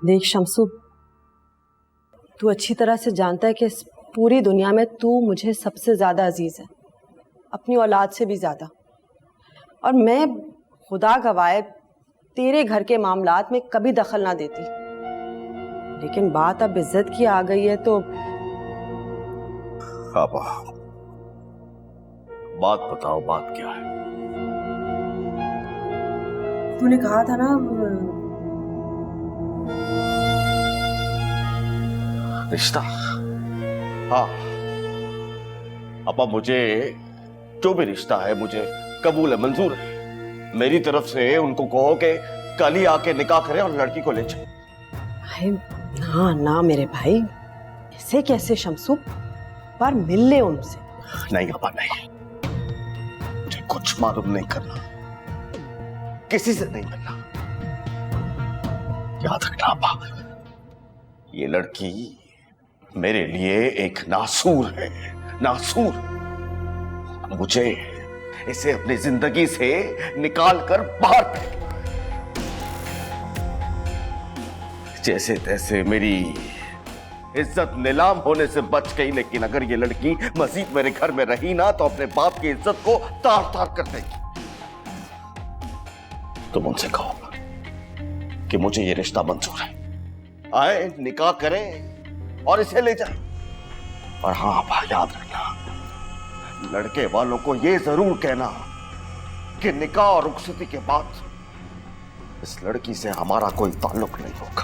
देख शमसू, तू अच्छी तरह से जानता है कि इस पूरी दुनिया में तू मुझे सबसे ज्यादा अजीज है, अपनी औलाद से भी ज्यादा। और मैं खुदा गवाए तेरे घर के मामलात में कभी दखल ना देती, लेकिन बात अब इज्जत की आ गई है तो आबा, बात बताओ, बात क्या है? तूने कहा था ना रिश्ता। हाँ अपा, मुझे जो भी रिश्ता है मुझे कबूल है, मंजूर है। मेरी तरफ से उनको कहो कि कल ही आके निकाह करें और लड़की को ले जाए। भाई ना ना मेरे भाई, ऐसे कैसे शमसू, पर मिल ले उनसे। नहीं अपा नहीं, मुझे कुछ मालूम नहीं करना, किसी से नहीं मिलना। याद रखना अपा, ये लड़की मेरे लिए एक नासूर है, नासूर। मुझे इसे अपनी जिंदगी से निकाल कर बाहर फेंक। जैसे तैसे मेरी इज्जत नीलाम होने से बच गई, लेकिन अगर ये लड़की मजीद मेरे घर में रही ना तो अपने बाप की इज्जत को तार तार कर देगी। तुम उनसे कहो कि मुझे ये रिश्ता मंजूर है, आए निकाह करें और इसे ले जाए। और हाँ भाई, याद रखना, लड़के वालों को यह जरूर कहना कि निकाह और रुखसती के बाद इस लड़की से हमारा कोई ताल्लुक नहीं होगा।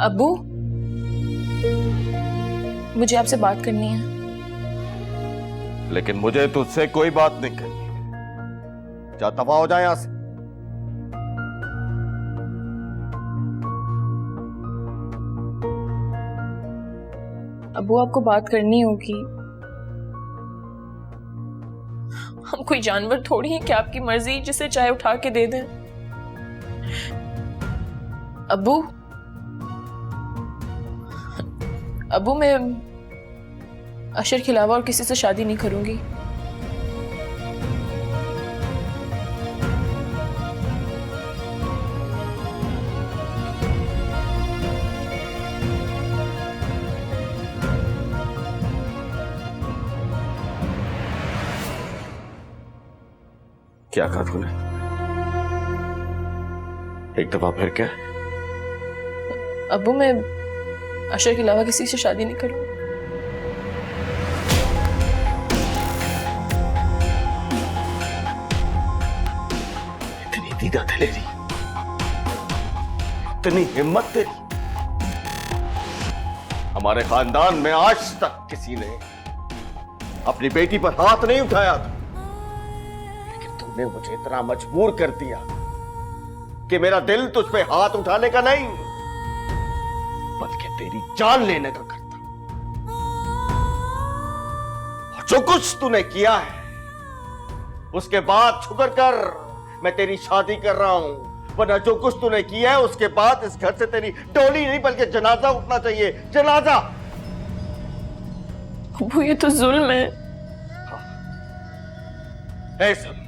अब्बू, मुझे आपसे बात करनी है। लेकिन मुझे तुझसे कोई बात नहीं करनी। जा दफा हो जाए यहां से। अब्बू, आपको बात करनी होगी। हम कोई जानवर थोड़ी हैं कि आपकी मर्जी जिसे चाहे उठा के दे दें। अब्बू, अब्बू, मैं अशर के अलावा और किसी से शादी नहीं करूंगी। क्या कहा तूने? एक दफा फिर क्या? अब्बू, मैं अशर के अलावा किसी से शादी नहीं करूंगी। इतनी दीदा तेरी, इतनी हिम्मत तेरी। हमारे खानदान में आज तक किसी ने अपनी बेटी पर हाथ नहीं उठाया था, लेकिन तूने मुझे इतना मजबूर कर दिया कि मेरा दिल तुझ पे हाथ उठाने का नहीं बल्कि तेरी जान लेने का करता। और जो कुछ तूने किया है उसके बाद शुक्र कर मैं तेरी शादी कर रहा हूं, वरना जो कुछ तूने किया है उसके बाद इस घर से तेरी डोली नहीं बल्कि जनाजा उठना चाहिए, जनाजा। अब्बू, ये तो जुल्म है। है जुल्म।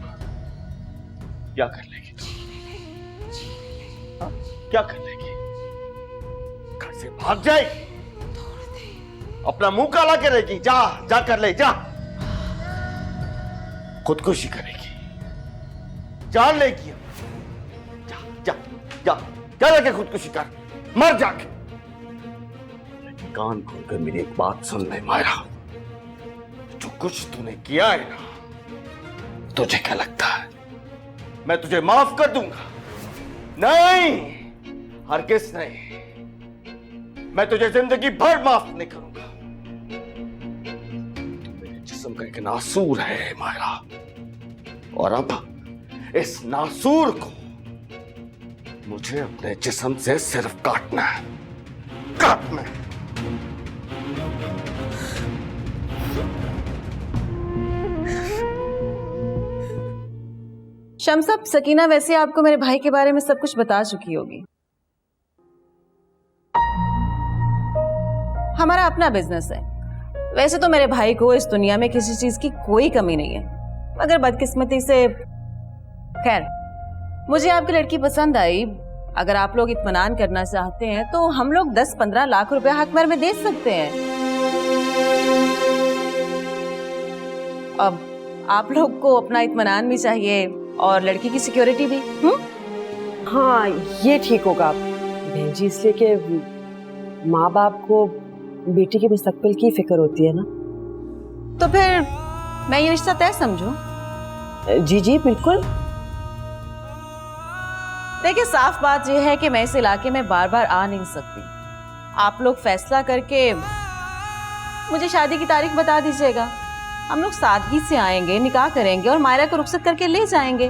क्या कर लेगी तू? क्या कर लेगी? घर से भाग जाएगी, अपना मुंह काला करेगी? जा जा कर ले, जा। खुदकुशी करेगी, जान लेगी। जा जा जा जा जाके खुदकुशी कर, मर जाके। लेकिन कान खोलकर मेरी एक बात सुन ले मायरा, जो कुछ तूने किया है ना, तुझे क्या लगता है मैं तुझे माफ कर दूंगा? नहीं, हरगिज़ नहीं। मैं तुझे जिंदगी भर माफ नहीं करूंगा। तू मेरे जिस्म का एक नासूर है मायरा, और अब इस नासूर को मुझे अपने जिस्म से सिर्फ काटना है, काटना है। शम्स, सकीना वैसे आपको मेरे भाई के बारे में सब कुछ बता चुकी होगी। हमारा अपना बिजनेस है। वैसे तो मेरे भाई को इस दुनिया में किसी चीज की कोई कमी नहीं है, मगर बदकिस्मती से, खैर मुझे आपकी लड़की पसंद आई। अगर आप लोग इत्मीनान करना चाहते हैं तो हम लोग 10-15 लाख रुपए हक महर में दे सकते हैं। अब आप लोग को अपना इत्मीनान भी चाहिए और लड़की की सिक्योरिटी भी। हाँ ये ठीक होगा बहन जी, इसलिए कि माँ बाप को बेटी के मुस्तकबिल की फिक्र होती है ना। तो फिर मैं ये रिश्ता तय समझूं? जी जी बिल्कुल। देखिए साफ बात यह है कि मैं इस इलाके में बार बार आ नहीं सकती। आप लोग फैसला करके मुझे शादी की तारीख बता दीजिएगा, हम लोग सादगी से आएंगे, निकाह करेंगे और मायरा को रुखसत करके ले जाएंगे।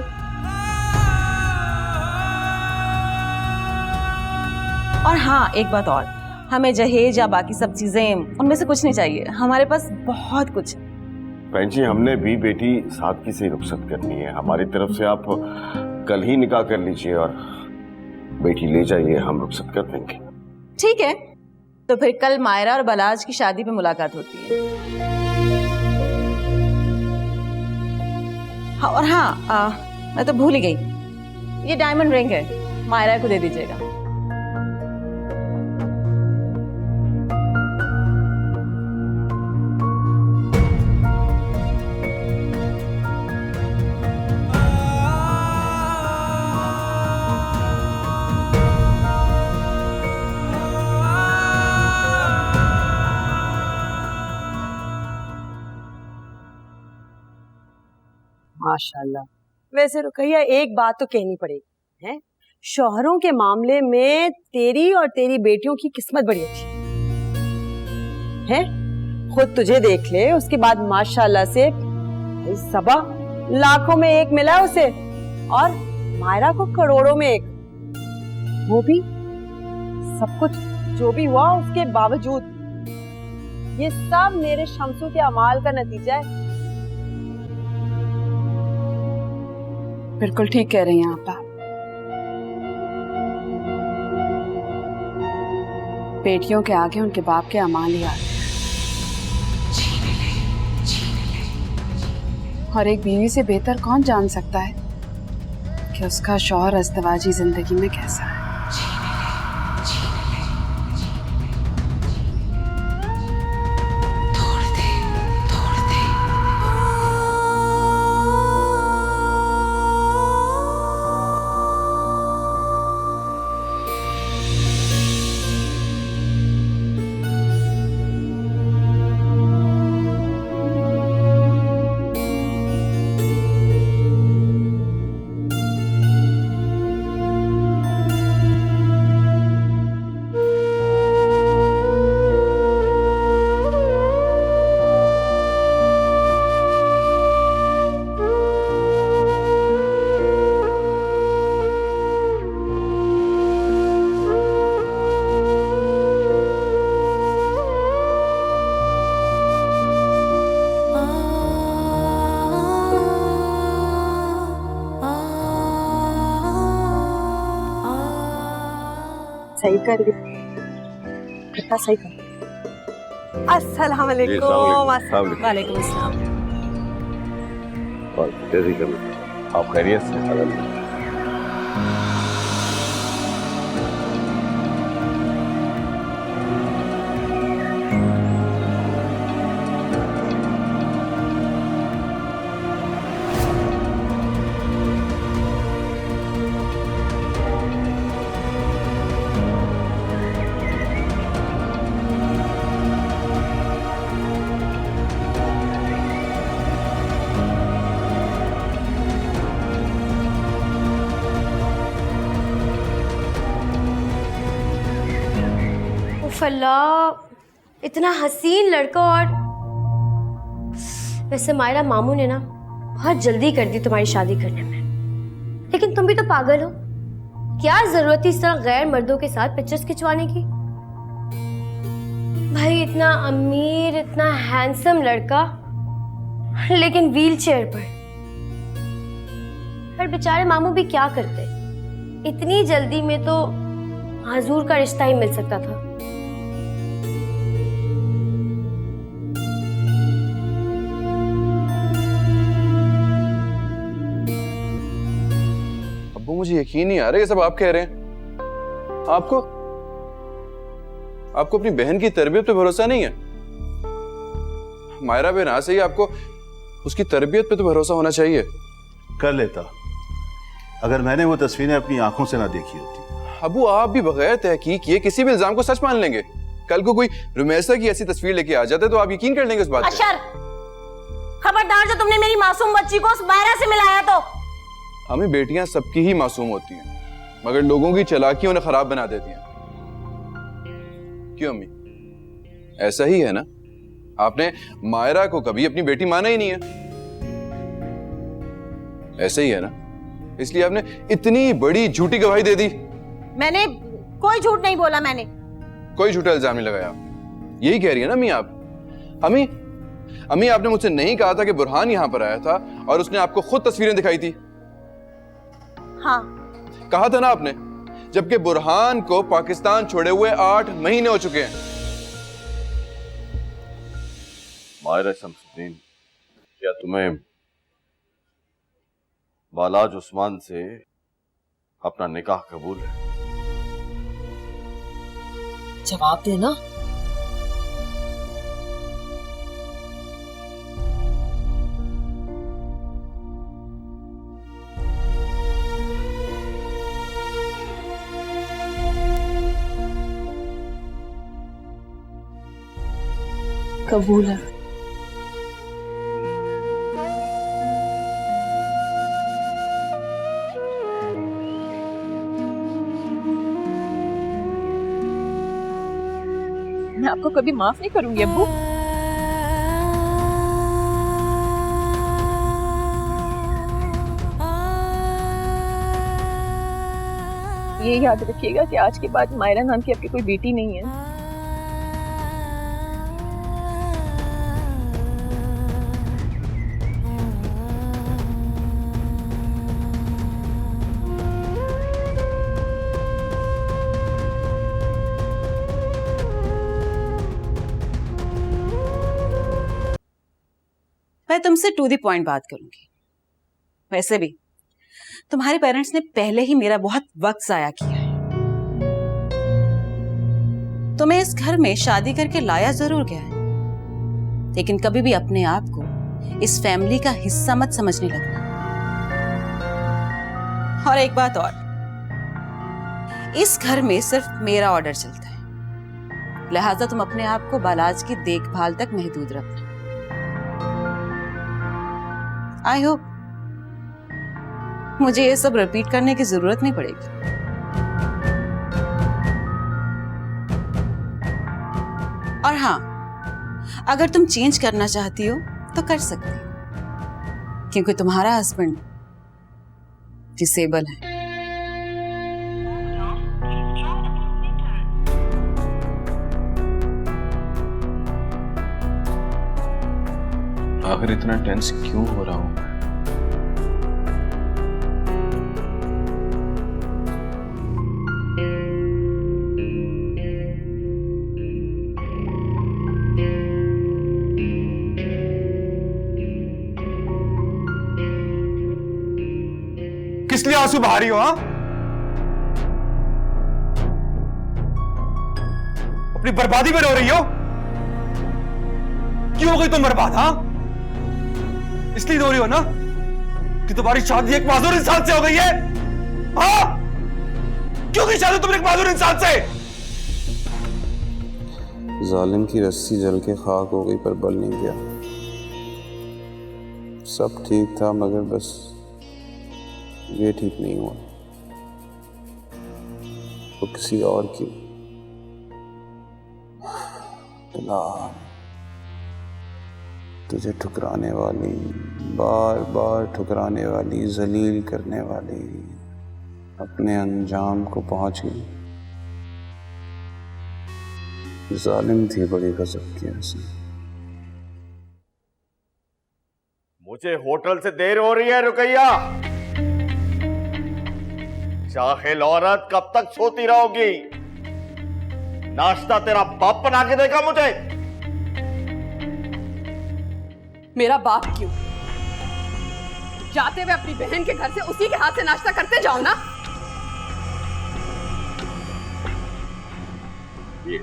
और हाँ एक बात और, हमें जहेज या बाकी सब चीजें उनमें से कुछ नहीं चाहिए, हमारे पास बहुत कुछ। बहन जी हमने भी बेटी सादगी से रुखसत करनी है, हमारी तरफ से आप कल ही निकाह कर लीजिए और बेटी ले जाइए, हम रुखसत कर देंगे। ठीक है, तो फिर कल मायरा और बलाज की शादी पे मुलाकात होती है। हाँ और हाँ मैं तो भूल ही गई, ये डायमंड रिंग है, मायरा को दे दीजिएगा। माशाल्लाह। वैसे रुकैया एक बात तो कहनी पड़ेगी है, शौहरों के मामले में तेरी और तेरी बेटियों की किस्मत बड़ी अच्छी है। खुद तुझे देख ले, उसके बाद माशाल्लाह से सबा लाखों में एक मिला उसे और मायरा को करोड़ों में एक, वो भी सब कुछ जो भी हुआ उसके बावजूद। ये सब मेरे शमसू के अमाल का नतीजा है। बिल्कुल ठीक कह रही हैं आप। बेटियों के आगे उनके बाप के अमाल ही आते हैं। और एक बीवी से बेहतर कौन जान सकता है कि उसका शौहर अज़दवाजी जिंदगी में कैसा है। सही कर कितना सही कर। अस्सलाम वालेकुम। वालेकुम अस्सलाम। आप खैरियत से? अल्लाह इतना हसीन लड़का। और वैसे मायरा मामू ने ना बहुत जल्दी कर दी तुम्हारी शादी करने में, लेकिन तुम भी तो पागल हो। क्या जरूरत थी इस तरह गैर मर्दों के साथ पिक्चर्स खिंचवाने की? भाई इतना अमीर इतना हैंडसम लड़का, लेकिन व्हील चेयर पर। पर बेचारे मामू भी क्या करते, इतनी जल्दी में तो हजूर का रिश्ता ही मिल सकता था। मुझे यकीन नहीं आ रहा ये सब आप कह रहे हैं। आपको अपनी बहन की तरबियत पे भरोसा नहीं है? मायरा बेनाज से ही आपको उसकी तरबियत पे तो भरोसा होना चाहिए। कर लेता अगर मैंने वो तस्वीरें अपनी आंखों से ना देखी होती। अबू आप भी बगैर तहकीक किए किसी भी इल्जाम को सच मान लेंगे। कल को कोई रुमैसा की ऐसी तस्वीर लेके आ जाता है तो आप यकीन कर लेंगे उस बात पे। अशर, खबरदार जो तुमने मेरी मासूम बच्ची को उस मायरा से मिलाया तो। हमें बेटियां सबकी ही मासूम होती हैं, मगर लोगों की चालाकी उन्हें खराब बना देती हैं। क्यों अम्मी, ऐसा ही है ना? आपने मायरा को कभी अपनी बेटी माना ही नहीं है, ऐसा ही है ना? इसलिए आपने इतनी बड़ी झूठी गवाही दे दी। मैंने कोई झूठ नहीं बोला। मैंने कोई झूठा इल्जाम नहीं लगाया। आप यही कह रही है ना अम्मी? आप अम्मी आपने मुझसे नहीं कहा था कि बुरहान यहां पर आया था और उसने आपको खुद तस्वीरें दिखाई थी? हाँ कहा था ना आपने, जबकि बुरहान को पाकिस्तान छोड़े हुए 8 महीने हो चुके हैं। मायरा शमसुद्दीन, क्या तुम्हें बालाज उस्मान से अपना निकाह कबूल है? जवाब देना। कबूल है। मैं आपको कभी माफ नहीं करूंगी अब्बू। ये याद रखिएगा कि आज के बाद मायरा नाम की आपकी कोई बेटी नहीं है। मैं तुमसे टू द पॉइंट बात करूंगी। वैसे भी तुम्हारे पेरेंट्स ने पहले ही मेरा बहुत वक्त जाया किया है। तुम्हें इस घर में शादी करके लाया जरूर गया है, लेकिन कभी भी अपने आप को इस फैमिली का हिस्सा मत समझने लगना। और एक बात और, इस घर में सिर्फ मेरा ऑर्डर चलता है, लिहाजा तुम अपने आप को बालाज की देखभाल तक महदूद रखना। आई होप मुझे ये सब रिपीट करने की जरूरत नहीं पड़ेगी। और हाँ, अगर तुम चेंज करना चाहती हो तो कर सकती हो, क्योंकि तुम्हारा हस्बैंड डिसेबल है। आखिर इतना टेंस क्यों हो रहा हूं मैं? किस लिए आंसू बहा रही हो? हाँ, अपनी बर्बादी में रो रही हो? क्यों हो गई तुम बर्बाद? हाँ, इसलिए रो रही हो ना कि तुम्हारी शादी एक माजूर इंसान से हो गई है? हाँ, क्यों की शादी तुमने एक माजूर इंसान से? जालिम की रस्सी जल के खाक हो गई पर बल नहीं गया। सब ठीक था मगर बस ये ठीक नहीं हुआ। वो किसी और की तुझे ठुकराने वाली, बार बार ठुकराने वाली, जलील करने वाली अपने अंजाम को पहुंच गई। जालिम थी बड़ी गजब की ऐसी। मुझे होटल से देर हो रही है रुकैया। जाहिल औरत, कब तक सोती रहोगी? नाश्ता तेरा बाप बना के देगा मुझे। मेरा बाप क्यों? जाते हुए अपनी बहन के घर से उसी के हाथ से नाश्ता करते जाओ ना। ये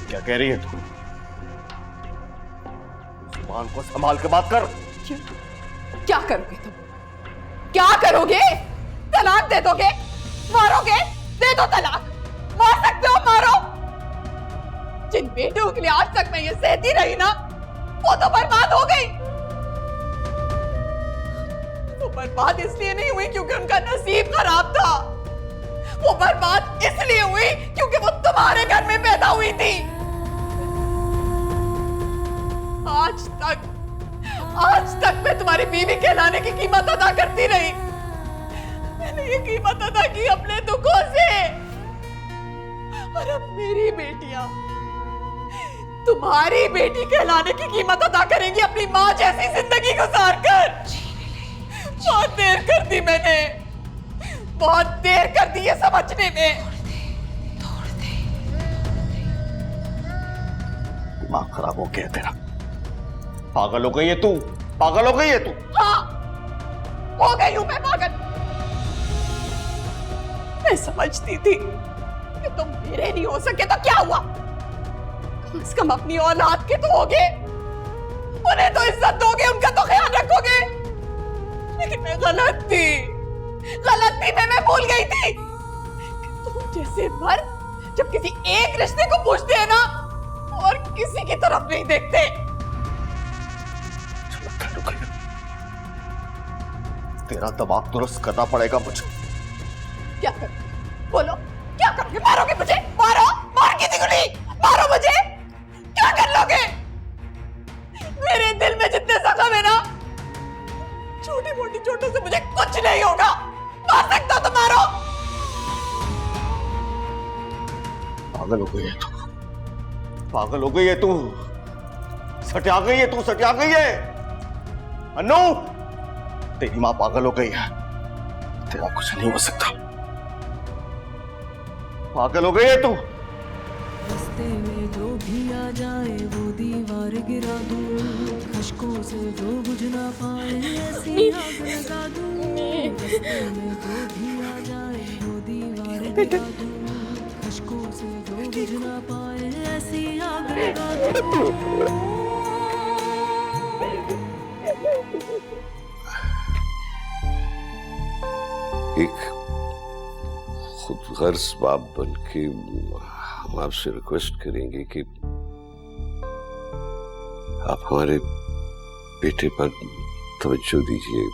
क्या कह रही है तू? जुबान को संभाल के बात कर। क्या करोगे तुम? क्या करोगे? तलाक दे दोगे? मारोगे? दे दो तलाक। मार सकते हो, मारो। जिन बेटियों के लिए आज तक मैं ये सहती रही ना, वो तो बर्बाद हो गई। वो बर्बाद इसलिए नहीं हुई क्योंकि उनका नसीब खराब था। वो बर्बाद इसलिए हुई क्योंकि वो तुम्हारे घर में पैदा हुई थी। आज तक मैं तुम्हारी बीवी कहलाने की कीमत अदा करती रही। मैंने ये कीमत अदा की अपने दुखों से। और अब मेरी बेटियां तुम्हारी बेटी कहलाने की कीमत अदा करेंगी अपनी मां जैसी जिंदगी गुजार कर। बहुत देर कर दी मैंने, बहुत देर कर दी ये समझने में। दिमाग खराब हो गया तेरा। पागल हो गई है तू, पागल हो गई है तू। हाँ, हो गई हूं मैं पागल। मैं समझती थी कि तुम मेरे नहीं हो सके तो क्या हुआ, कम से कम अपनी औलाद के तो होगे, उन्हें तो इज्जत दोगे, उनका तो ख्याल रखोगे। लेकिन मैं गलत थी मैं भूल गई थी कि तुम जैसे मर्द जब किसी एक रिश्ते को पूछते हैं ना और किसी की तरफ नहीं देखते। तेरा दिमाग दुरुस्त करना पड़ेगा मुझे। क्या करोगे? बोलो, क्या करोगे? मारोगे मुझे? मारो, मार किसी को नहीं, मारो मुझे। क्या कर लोगे? मेरे दिल में जितने जख्म है ना, छोटी मोटी चोटों से मुझे कुछ नहीं होगा। मार सकता हो तो मारो। पागल हो गई है तू, पागल हो गई है तू, सटिया गई है तू, सटिया गई है। अनु, तेरी मां पागल हो गई है, तेरा कुछ नहीं हो सकता। पागल हो गई है तू। रास्ते में जो भी आ जाए वो दीवार गिरा दूं, खशकों से जो बुझ ना पाए ऐसी आग लगा दूं। रास्ते में जो भी आ जाए वो दीवार गिरा दूं, खशकों से जो बुझ ना पाए ऐसी आग लगा दूं। एक खुद गर्ज बाप बन के हम आपसे रिक्वेस्ट करेंगे कि आप हमारे बेटे पर तवज्जो दीजिए।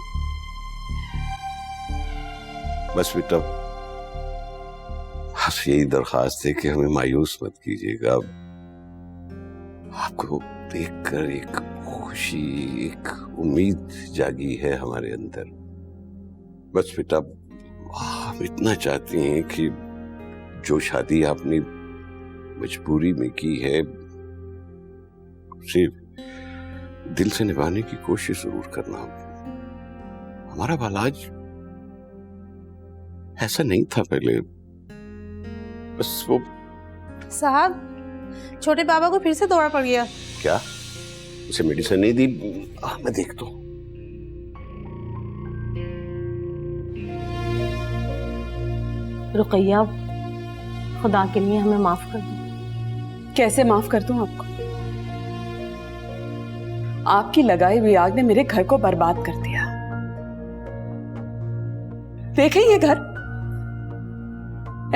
बस बेटा, आपसे यही दरखास्त है कि हमें मायूस मत कीजिएगा। आपको देखकर एक खुशी, एक उम्मीद जागी है हमारे अंदर। बस बेटा, हम इतना चाहते हैं कि जो शादी आपने मजबूरी में की है उसे दिल से निभाने की कोशिश जरूर करना। हमारा बालाज ऐसा नहीं था पहले, बस वो साहब, छोटे बाबा को फिर से दौरा पड़ गया। क्या उसे मेडिसिन नहीं दी? मैं देखता हूं। रुकैया, खुदा के लिए हमें माफ कर दो। कैसे माफ कर दूं आपको? आपकी लगाई हुई आग ने मेरे घर को बर्बाद कर दिया। देखें ये घर,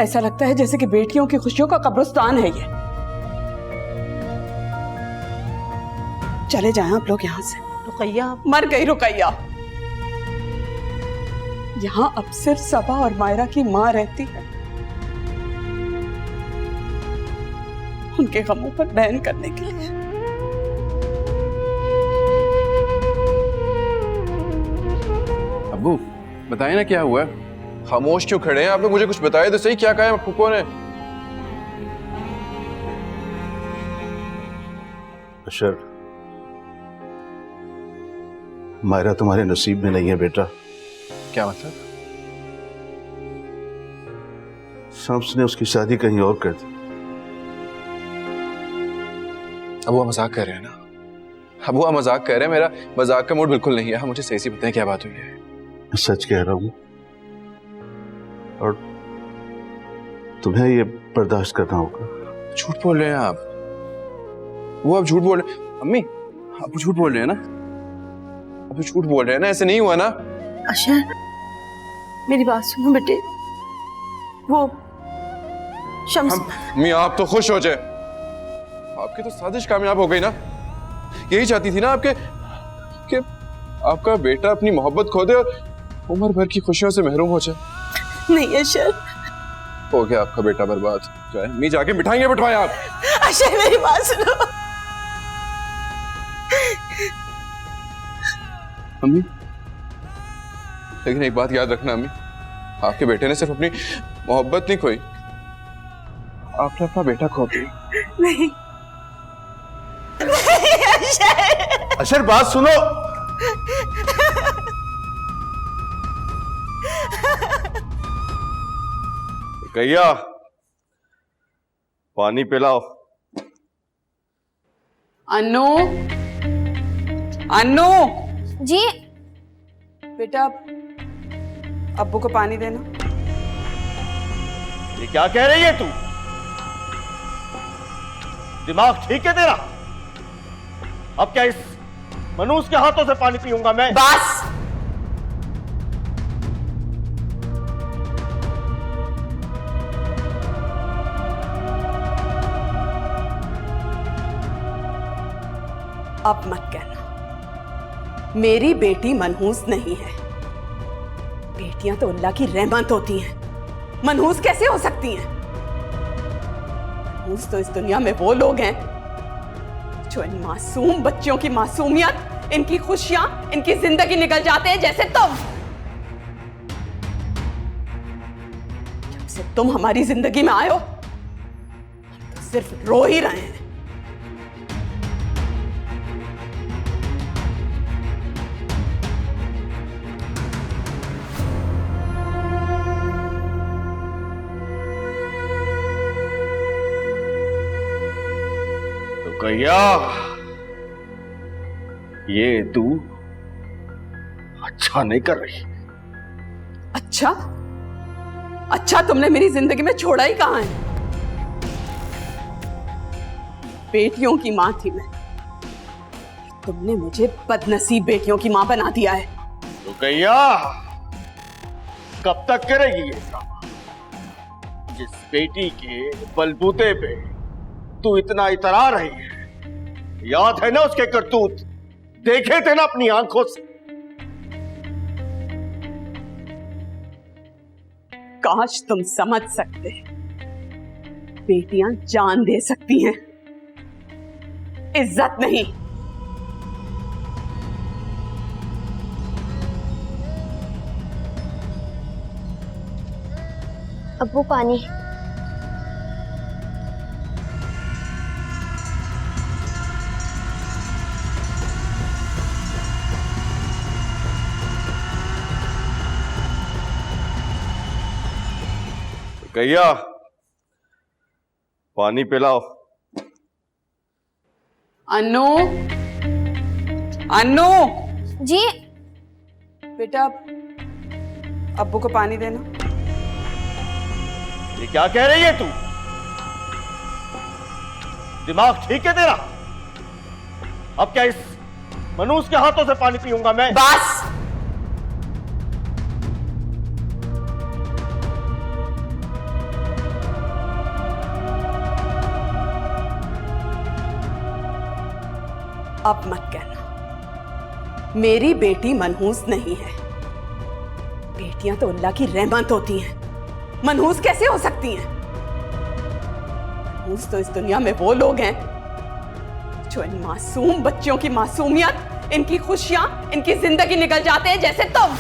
ऐसा लगता है जैसे कि बेटियों की खुशियों का कब्रिस्तान है ये। चले जाएं आप लोग यहां से। रुकैया, मर गई रुकैया। यहां अब सिर्फ सबा और मायरा की मां रहती है, उनके गमों पर बहन करने के लिए। अब्बू, बताइए ना क्या हुआ है? खामोश क्यों खड़े हैं आप लोग? मुझे कुछ बताइए तो सही, क्या कहा है फूफो ने? अशर, मायरा तुम्हारे नसीब में नहीं है बेटा। क्या मतलब? शम्स ने उसकी शादी कहीं और कर दी। अब वो मजाक कर रहे हैं ना? अब वो मजाक कर रहे हैं? मेरा मजाक का मूड बिल्कुल नहीं है। मुझे सही से बताएं क्या बात हुई है। मैं सच कह रहा हूं, और तुम्हें ये बर्दाश्त करना होगा। झूठ बोल रहे हैं आप। वो आप झूठ बोल रहे हैं। अम्मी आप झूठ बोल रहे हैं ना? आप झूठ बोल रहे हैं ना? ऐसे नहीं हुआ ना? अशर, मेरी बात सुनो बेटे। वो शम्स। अम्मी आप तो खुश हो जाए। आपकी तो साजिश कामयाब हो गई ना। यही चाहती थी ना आपके कि आपका बेटा अपनी मोहब्बत खो दे और उम्र भर की खुशियों से महरूम हो जाए। नहीं अशर, हो गया आपका बेटा बर्बाद। जाए अम्मी, जाके मिठाइयां बिठवाएं आप। अशर मेरी बात सुनो। अम्मी, लेकिन एक बात याद रखना अम्मी, आपके बेटे ने सिर्फ अपनी मोहब्बत नहीं खोई, आपने अपना बेटा खो दिया। नहीं अशर बात सुनो। कैया, पानी पिलाओ। अन्नू, अन्नू जी। बेटा अब्बू को पानी देना। ये क्या कह रही है तू? दिमाग ठीक है तेरा? अब क्या इस मनूस के हाथों से पानी पीऊंगा मैं? बस। अब मत कहना मेरी बेटी मनहूस नहीं है। बेटियां तो अल्लाह की रहमत होती हैं, मनहूस कैसे हो सकती हैं? मनहूस तो इस दुनिया में वो लोग हैं जो इन मासूम बच्चों की मासूमियत, इनकी खुशियां, इनकी जिंदगी निकल जाते हैं, जैसे तुम। जब से तुम हमारी जिंदगी में आए हो, हम तो सिर्फ रो ही रहे हैं। कैया, ये तू अच्छा नहीं कर रही। अच्छा? अच्छा तुमने मेरी जिंदगी में छोड़ा ही कहां है? बेटियों की मां थी मैं, तुमने मुझे बदनसीब बेटियों की मां बना दिया है। तो कैया, कब तक करेगी ये ड्रामा? जिस बेटी के बलबूते पे तू इतना इतरा रही है, याद है ना उसके करतूत? देखे थे ना अपनी आंखों से। काश तुम समझ सकते, बेटियां जान दे सकती हैं, इज्जत नहीं। अब्बू पानी। कैया, पानी पिलाओ। अन्नू, अन्नू जी। बेटा अब्बू को पानी देना। ये क्या कह रही है तू? दिमाग ठीक है तेरा? अब क्या इस मनूस के हाथों से पानी पीऊंगा मैं? बस। अब मत कहना मेरी बेटी मनहूस नहीं है। बेटियां तो अल्लाह की रहमत होती हैं, मनहूस कैसे हो सकती हैं? मनहूस तो इस दुनिया में वो लोग हैं जो इन मासूम बच्चों की मासूमियत, इनकी खुशियां, इनकी जिंदगी निकल जाते हैं, जैसे तुम।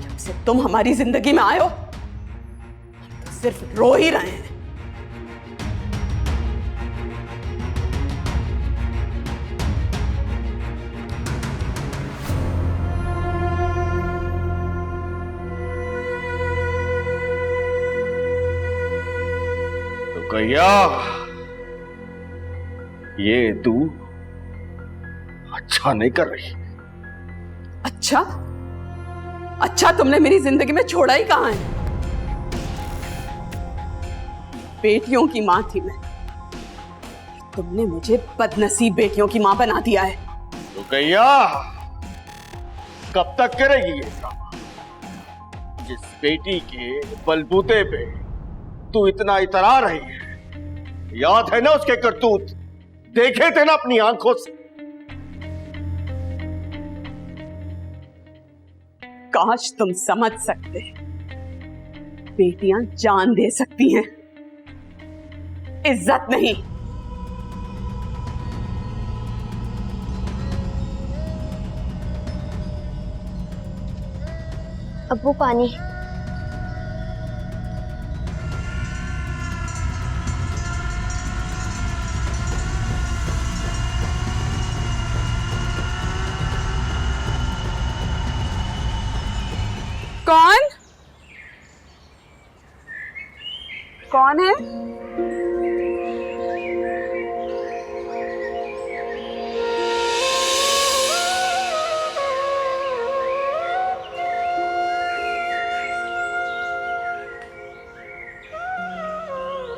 जब से तुम हमारी जिंदगी में आए हो, हम तो सिर्फ रो ही रहे हैं। कैया, ये तू अच्छा नहीं कर रही। अच्छा? अच्छा तुमने मेरी जिंदगी में छोड़ा ही कहां है। बेटियों की मां थी मैं, तुमने मुझे बदनसीब बेटियों की मां बना दिया है। रुकैया, कब तक करेगी ये ड्रामा? जिस बेटी के बलबूते पे तू इतना इतरा रही है, याद है ना उसके करतूत? देखे थे ना अपनी आंखों से। काश तुम समझ सकते, बेटियां जान दे सकती हैं, इज्जत नहीं। अब वो पानी। कौन कौन है?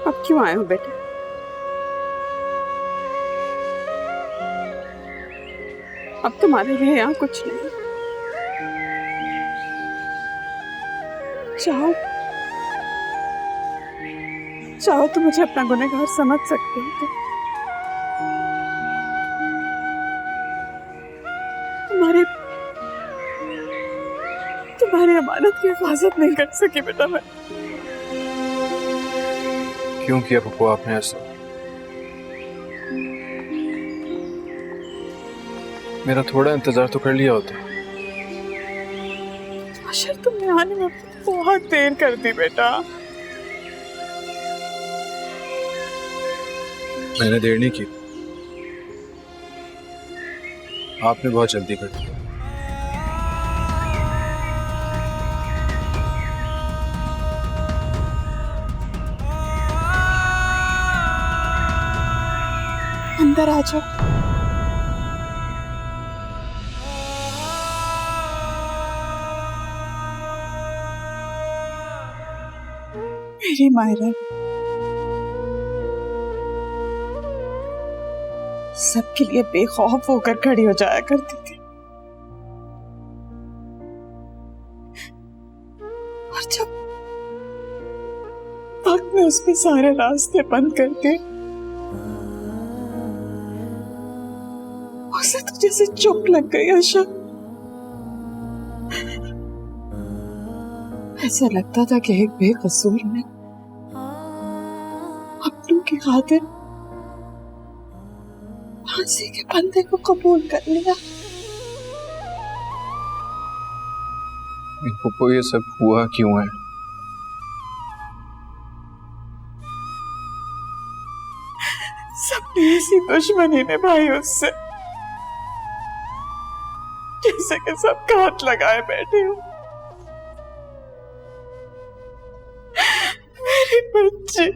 अब क्यों आए हो बेटे? अब तुम्हारे लिए यहाँ कुछ नहीं। चाहो चाहो तो मुझे अपना गुनहगार समझ सकते हो। तुम्हारी अमानत की हिफाजत नहीं कर सकी बेटा मैं। क्यों किया पप्पू आपने ऐसा? मेरा थोड़ा इंतजार तो कर लिया होता। अशर, तुमने आने में बहुत देर कर दी बेटा। मैंने देर नहीं की, आपने बहुत जल्दी कर दी। अंदर आ जाओ। मेरी मायरा सबके लिए बेखौफ होकर खड़ी हो जाया करती थी, और जब वक्त में उसके सारे रास्ते बंद करके उसे तो जैसे चुप लग गई आशा। ऐसा लगता था कि एक बेकसूर ने अपनों की खातिर फांसी के बंदे को कबूल कर लिया। पप्पू ये सब हुआ क्यों है? सबने ऐसी दुश्मनी निभाई उससे, जैसे कि सब हाथ लगाए बैठे हो। मेरी बच्ची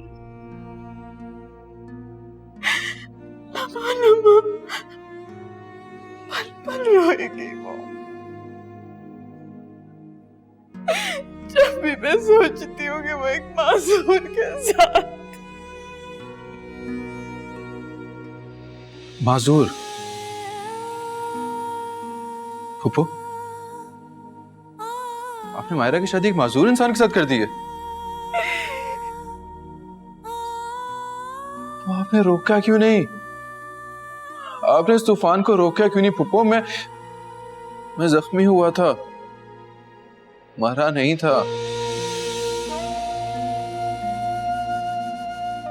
लम्हा पल पल रोएगी वो। जब भी मैं सोचती हूँ कि वो एक मासूम के साथ। माजूर? फूफो, आपने मायरा की शादी एक माजूर इंसान के साथ कर दी है? तो आपने रोका क्यों नहीं? आपने इस तूफान को रोका क्यों नहीं फूफो? मैं जख्मी हुआ था, मरा नहीं था।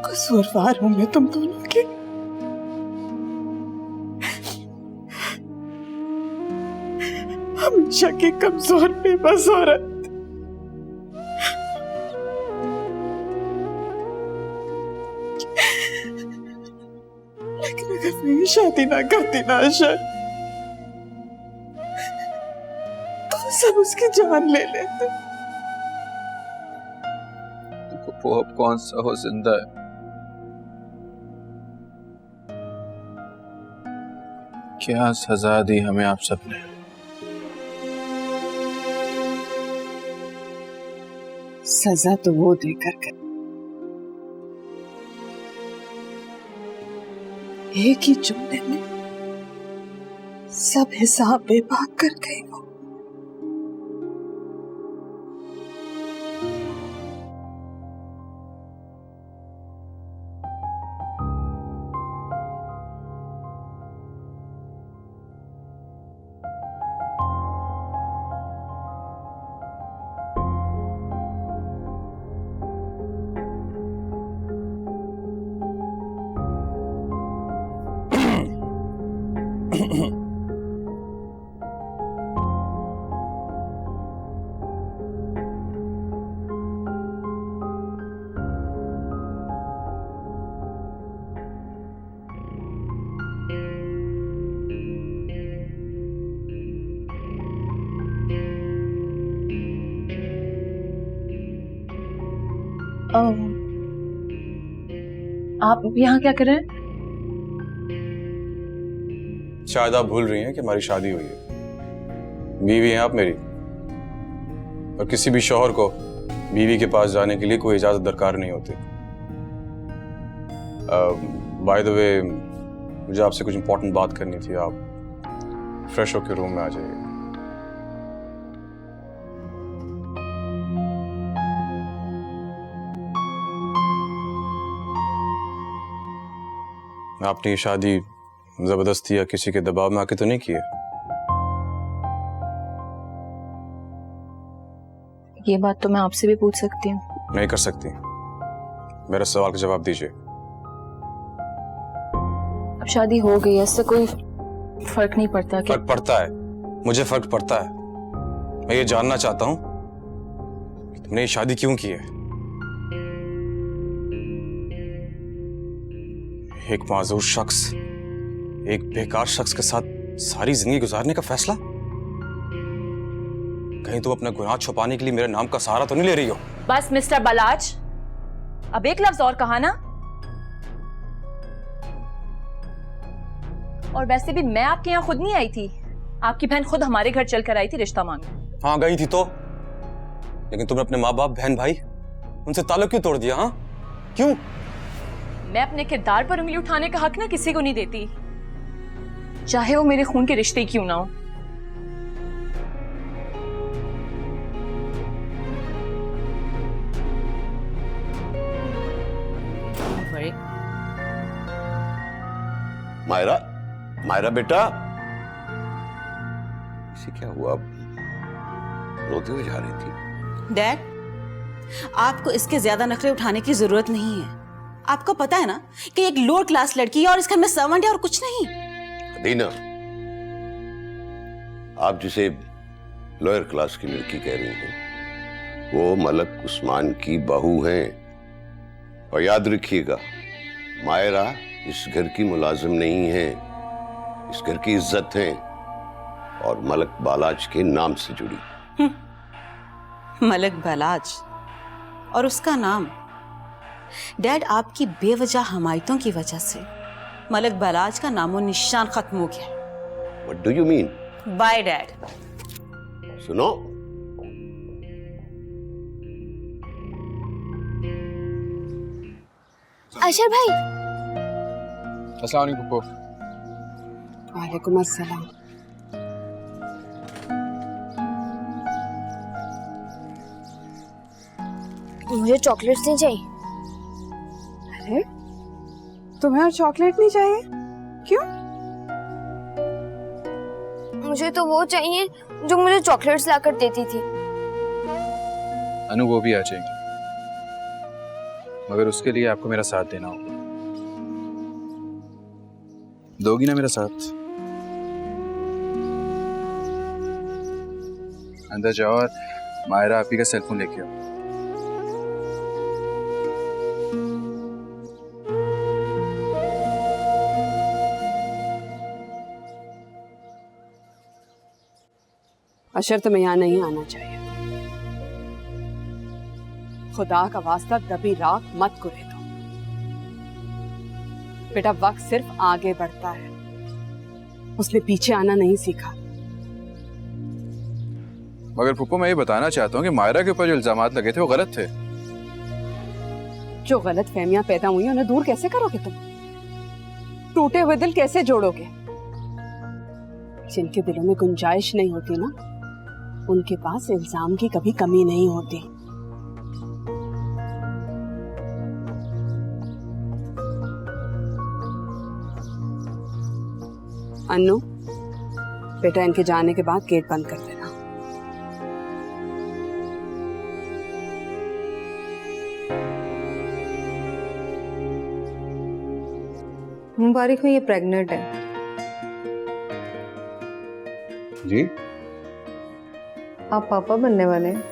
कसूरवार हूं मैं तुम दोनों की। हमेशा की कमजोर बेबस औरत। लेकिन अगर मैं शादी ना करती ना आशा, तो सब उसकी जान ले लेते। फूफो अब कौन सा हो जिंदा है? क्या सजा दी हमें आप सबने? सजा तो वो देकर गए, एक ही जुमले में सब हिसाब बेबाक कर गई वो। आप यहाँ क्या कर रहे हैं? शायद आप भूल रही हैं कि हमारी शादी हुई है। बीवी हैं आप मेरी, और किसी भी शौहर को बीवी के पास जाने के लिए कोई इजाजत दरकार नहीं होती। बाय द वे, मुझे आपसे कुछ इंपॉर्टेंट बात करनी थी। आप फ्रेश होकर रूम में आ जाइए। आपने ये शादी जबरदस्ती या किसी के दबाव में आके तो नहीं की है? ये बात तो मैं आपसे भी पूछ सकती हूँ। नहीं कर सकती। मेरे सवाल का जवाब दीजिए। अब शादी हो गई है, इससे कोई फर्क नहीं पड़ता कि... फर्क पड़ता है, मुझे फर्क पड़ता है। मैं ये जानना चाहता हूँ कि तुमने ये शादी क्यों की है। एक माजूर शख्स, एक बेकार शख्स के साथ सारी जिंदगी गुजारने का फैसला? कहीं तुम अपना गुनाह छुपाने के लिए मेरे नाम का सहारा तो नहीं ले रही हो? बस मिस्टर बलाज, अब एक लफ्ज और कहा ना। और वैसे भी मैं आपके यहाँ खुद नहीं आई थी, आपकी बहन खुद हमारे घर चलकर आई थी रिश्ता मांगने। हाँ गई थी तो, लेकिन तुमने अपने माँ बाप, बहन भाई, उनसे ताल्लुक क्यों तोड़ दिया? हाँ क्यों? मैं अपने किरदार पर उंगली उठाने का हक ना किसी को नहीं देती, चाहे वो मेरे खून के रिश्ते ही क्यों ना हो। मायरा, मायरा बेटा, इसे क्या हुआ? रोते हुए जा रही थी। डैड, आपको इसके ज्यादा नखरे उठाने की जरूरत नहीं है। आपको पता है ना कि एक लोअर क्लास लड़की है और इस घर में सर्वेंट है और कुछ नहीं। दीना, आप जिसे लोअर क्लास की लड़की कह रही हैं, वो मलक उस्मान की बहू हैं। और याद रखिएगा, मायरा इस घर की मुलाजिम नहीं है, इस घर की इज्जत है और मलक बालाज के नाम से जुड़ी। मलक बालाज और उसका नाम? डैड, आपकी बेवजह हमायतों की वजह से मलक बालाज का नामो निशान खत्म हो गया। What do you mean? Bye dad. सुनो, अशर भाई। अस्सलाम वालेकुम फूफो। वालेकुम अस्सलाम। मुझे चॉकलेट्स नहीं चाहिए। अरे, तुम्हें और चॉकलेट नहीं चाहिए? क्यों? मुझे तो वो चाहिए जो मुझे चॉकलेट्स लाकर देती थी। अनु वो भी आ जाएगी, मगर उसके लिए आपको मेरा साथ देना होगा। दोगी ना मेरा साथ? अंदर जाओ और मायरा आपी का सेलफोन लेके आओ। अशर, तुम्हें यहाँ नहीं आना चाहिए। खुदा का वास्ता दबी राख मत कुरे दो। बेटा, वक्त सिर्फ आगे बढ़ता है, उसने पीछे आना नहीं सीखा। मगर फुप्पो मैं ये बताना चाहता हूँ कि मायरा के ऊपर जो इल्जामात लगे थे वो गलत थे। जो गलत फहमियां पैदा हुई उन्हें दूर कैसे करोगे तुम? टूटे हुए दिल कैसे जोड़ोगे? जिनके दिलों में गुंजाइश नहीं होती ना, उनके पास इल्जाम की कभी कमी नहीं होती। अन्नू बेटा, इनके जाने के बाद गेट बंद कर देना। मुबारक हो, ये प्रेग्नेंट है। जी, आप पापा बनने वाले हैं।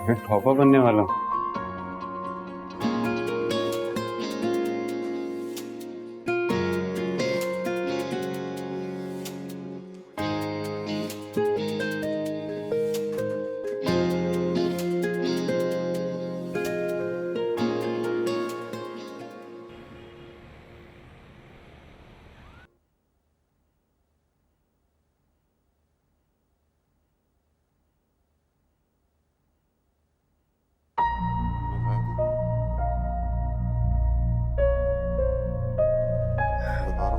मैं पापा बनने वाला हूँ?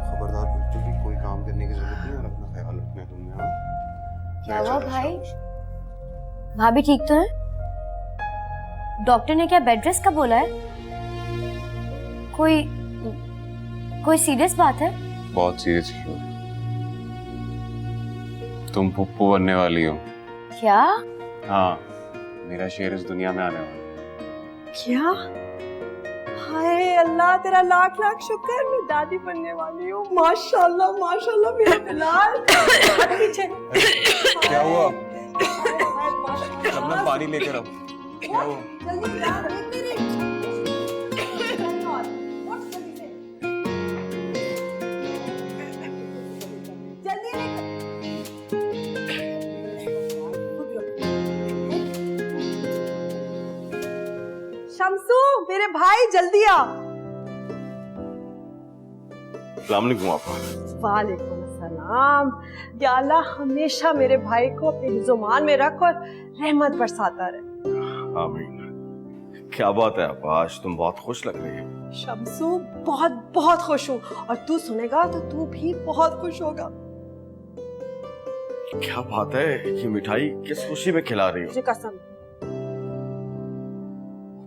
खबरदार, बिल्कुल भी कोई काम करने की जरूरत नहीं और अपना ख्याल रखना है तुमने। हाँ, क्या हुआ भाई? भाभी ठीक तो है? डॉक्टर ने क्या बेड रेस्ट का बोला है? कोई सीरियस बात है? बहुत सीरियस क्यों? तुम पुप्पू बनने वाली हो। क्या? हाँ, मेरा शेर इस दुनिया में आने वाला। क्या? हाय अल्लाह, तेरा लाख लाख शुक्र, मैं दादी बनने वाली हूँ। माशाल्लाह माशाल्लाह मेरा बिलाल। पीछे क्या हुआ? सबने पानी लेकर आओ। क्या हुआ? शम्सू मेरे भाई जल्दी आ। अस्सलाम वालेकुम आपा। वालेकुम सलाम। या अल्लाह हमेशा मेरे भाई को अपने हिज़्ज़ो-मान में रख और रहमत बरसाता रहे। आमीन। क्या बात है आपा, आज तुम बहुत खुश लग रही है। शम्सू बहुत बहुत खुश हूँ, और तू सुनेगा तो तू भी बहुत खुश होगा। क्या बात है, ये मिठाई किस खुशी में खिला रही हो? मुझे कसम।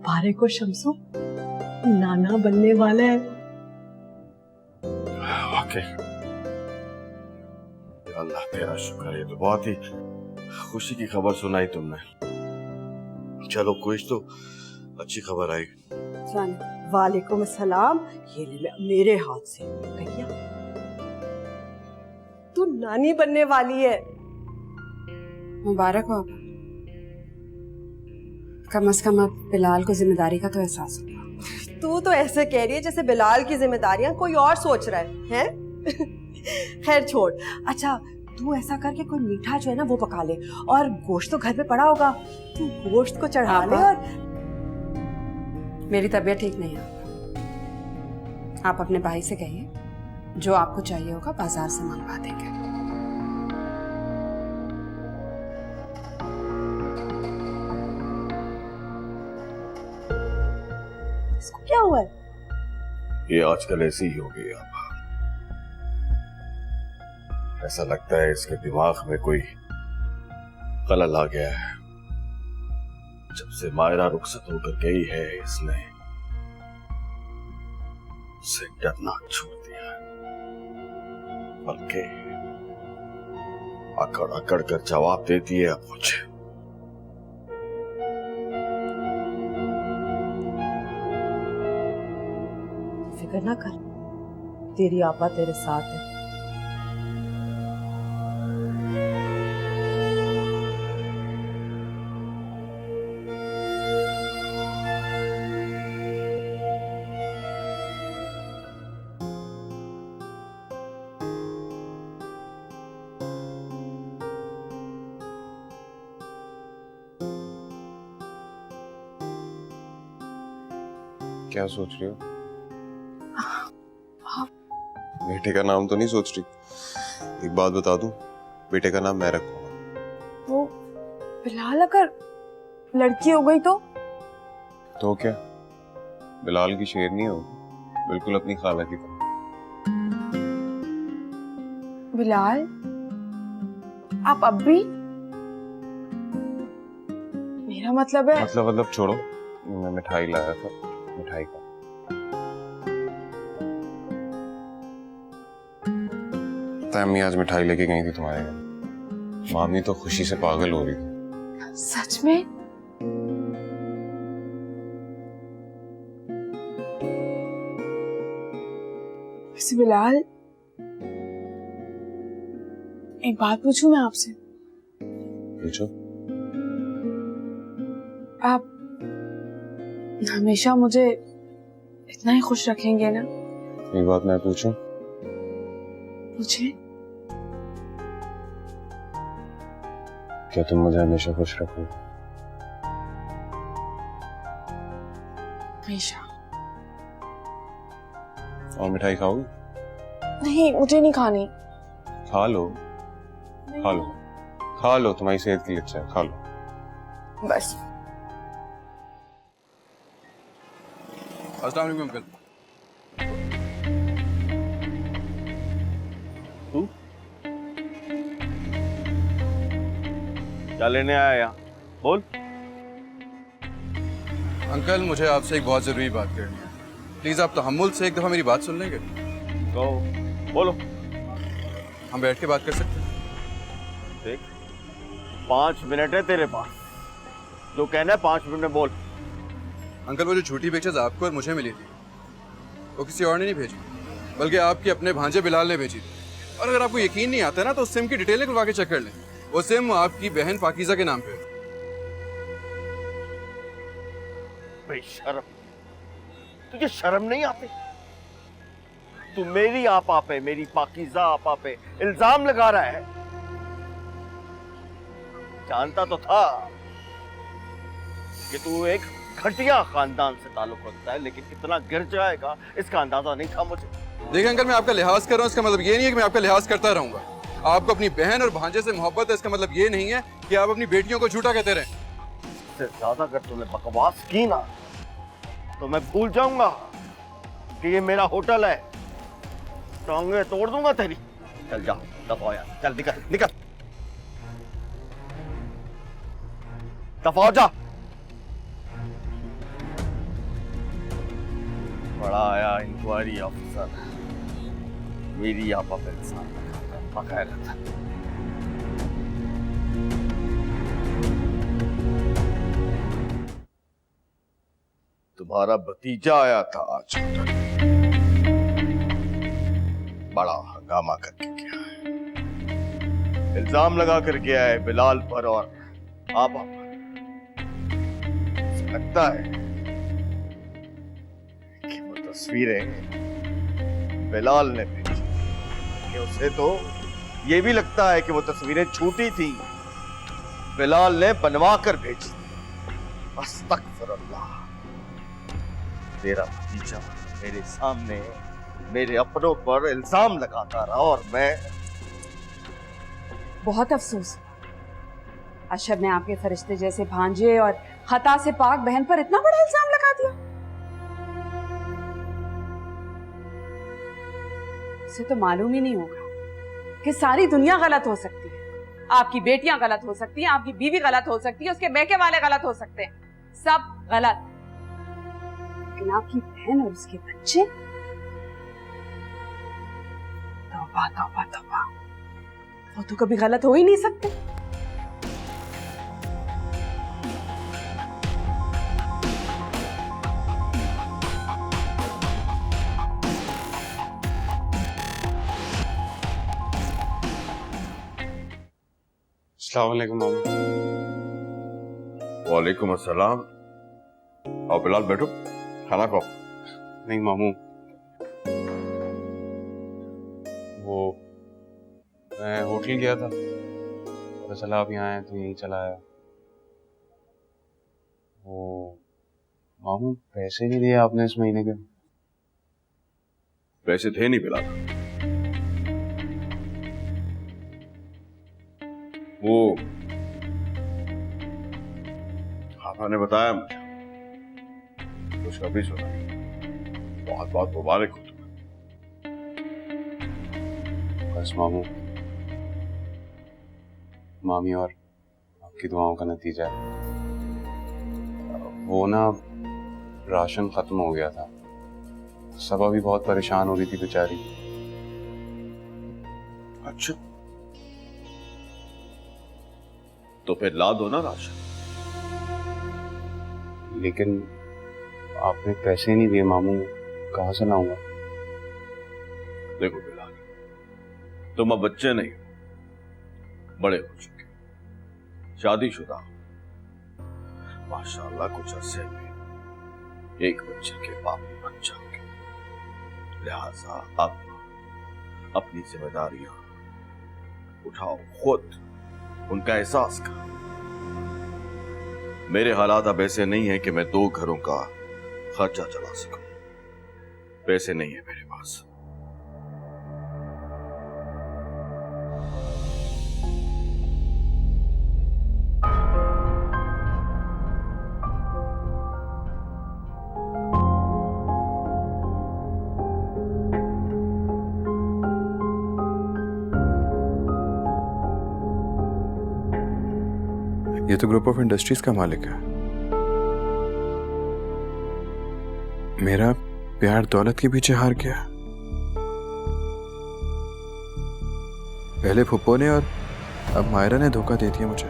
बारे को शम्सू नाना बनने वाला है। वाकई अल्लाह तेरा शुक्र है, ये तो बहुत ही खुशी की खबर सुनाई तुमने। चलो कुछ तो अच्छी खबर आई। वालेकुम सलाम। ये ले मेरे हाथ से। कहिया तू नानी बनने वाली है। मुबारक हो आपा। कम से कम अब बिलाल को जिम्मेदारी का तो एहसास होगा। तू तो ऐसे कह रही है जैसे बिलाल की जिम्मेदारियां कोई और सोच रहा है? खैर छोड़। अच्छा तू ऐसा करके कोई मीठा जो है ना वो पका ले, और गोश्त तो घर पे पड़ा होगा, तू गोश्त को चढ़ा ले। और मेरी तबीयत ठीक नहीं है, आप अपने भाई से कहिए जो आपको चाहिए होगा बाजार से मंगवा देंगे। इसको क्या हुआ है? ये आजकल ऐसी ही हो गई आपा। ऐसा लगता है इसके दिमाग में कोई खलल आ गया है। जब से मायरा रुखसत होकर गई है, इसने उसे डरना छोड़ दिया है, बल्कि अकड़ अकड़ कर जवाब देती है अब मुझे। फिक्र ना कर, तेरी आपा तेरे साथ है। क्या सोच रही हो? बेटे का नाम तो नहीं सोच रही? एक बात बता दूं, बेटे का नाम मैं रखूंगा। बिलाल अगर लड़की हो गई तो क्या बिलाल की शेरनी हो, बिल्कुल अपनी खाला की तरह। बिलाल आप अब भी? मेरा मतलब है मतलब छोड़ो, मैं मिठाई लाया था, मिठाई का। अम्मी आज मिठाई लेके गई थी तुम्हारे घर। मामी तो खुशी से पागल हो रही थी। सच में? वैसे बिलाल एक बात पूछूं मैं आपसे? पूछो। आप हमेशा मुझे इतना ही खुश रखेंगे ना? एक बात मैं पूछूं? पूछे। क्या तुम मुझे हमेशा खुश रखोगे? हमेशा। और मिठाई खाओगी? नहीं, मुझे नहीं खानी। खा लो, खा लो, खा लो, तुम्हारी सेहत के लिए अच्छा है, खा लो बस। अस्सलाम वालेकुम अंकल। तू क्या लेने आया यहाँ? बोल। अंकल मुझे आपसे एक बहुत जरूरी बात करनी है, प्लीज आप तहम्मुल से एक दफा मेरी बात सुन लेंगे? तो बोलो। हम बैठ के बात कर सकते हैं? देख 5 मिनट है तेरे पास, जो कहना है 5 मिनट में बोल। अंकल वो जो झूठी पिक्चर्स आपको और मुझे मिली थी वो किसी और ने नहीं भेजी, बल्कि आपके अपने भांजे बिलाल ने भेजी थी। और अगर आपको यकीन नहीं आता ना तो उस सिम की डिटेल निकलवा के चेक कर लें। वो सिम आपकी बहन पाकीज़ा के नाम पे है। बेशर्म, तुझे शर्म नहीं आती? तू मेरी आपा पे, मेरी पाकीज़ा आपा पे इल्जाम लगा रहा है। जानता तो था कि तू एक घटिया खानदान से ताल्लुक रखता है, लेकिन कितना गिर जाएगा इसका अंदाजा नहीं था मुझे। देखिए अंकल, मैं आपका लिहाज कर रहा हूँ, इसका मतलब ये नहीं है कि मैं आपका लिहाज करता रहूंगा। आपको अपनी बहन और भांजे से मोहब्बत है, इसका मतलब ये नहीं है कि आप अपनी बेटियों को झूठा कहते रहें। इससे ज्यादा अगर तूने बकवास की ना तो मैं भूल जाऊंगा कि ये मेरा होटल है। टांगे तोड़ दूंगा तेरी। चल जा, दफा हो यार, चल निकल निकल, दफा हो जा। बड़ा आया इंक्वायरी ऑफिसर, मेरी आपा पे इंसान बकाया था। तुम्हारा भतीजा आया था आज, बड़ा हंगामा करके गया है, इल्जाम लगा कर गया है बिलाल पर और आपा पर। लगता है कि वो तस्वीरें बिलाल ने भेजी, कि उसे तो ये भी लगता है कि वो तस्वीरें झूठी थी, बिलाल ने बनवा कर भेजी। अस्तगफिरुल्लाह, तेरा भतीजा मेरे सामने मेरे अपनों पर इल्जाम लगाता रहा और मैं। बहुत अफसोस, अशर ने आपके फरिश्ते जैसे भांजे और खता से पाक बहन पर इतना बड़ा इल्जाम लगा दिया। उसे तो मालूम ही नहीं होगा कि सारी दुनिया गलत हो सकती है। आपकी बेटियां गलत हो सकती हैं, आपकी बीवी गलत हो सकती है, उसके मैके वाले गलत हो सकते हैं, सब गलत। लेकिन आपकी बहन और उसके बच्चे, तौबा तौबा तौबा, वो तो कभी गलत हो ही नहीं सकते। अस्सलाम वालेकुम मामू। वालेकुम अस्सलाम। आओ बिलाल बैठो, खाना खाओ। नहीं मामू, वो मैं होटल गया था, पता चला आप यहाँ आए तो यहीं चला आया। वो मामू पैसे नहीं दिए आपने इस महीने के? पैसे थे नहीं बिलाल। वो पापा ने बताया मुझे, कुछ कभी सुना। बहुत बहुत मुबारक हो तुम्हें। बस मामू, मामी और आपकी दुआओं का नतीजा है। वो ना राशन खत्म हो गया था, सबा भी बहुत परेशान हो रही थी बेचारी। अच्छा, तो फिर ला दो ना राशन। लेकिन आपने पैसे नहीं दिए मामू, कहाँ से लाऊंगा? देखो बिलाल, तुम अब बच्चे नहीं हो, बड़े हो चुके, शादीशुदा हो। माशाअल्लाह कुछ अरसे में एक बच्चे के बाप बन जाओगे। लिहाजा अब अपनी जिम्मेदारियां उठाओ, खुद उनका एहसास करो। मेरे हालात अब ऐसे नहीं है कि मैं 2 घरों का खर्चा चला सकूं। पैसे नहीं है मेरे पास। ये तो ग्रुप ऑफ इंडस्ट्रीज का मालिक है। मेरा प्यार दौलत के पीछे हार गया। पहले फुप्पो ने और अब मायरा ने धोखा दे दिया मुझे।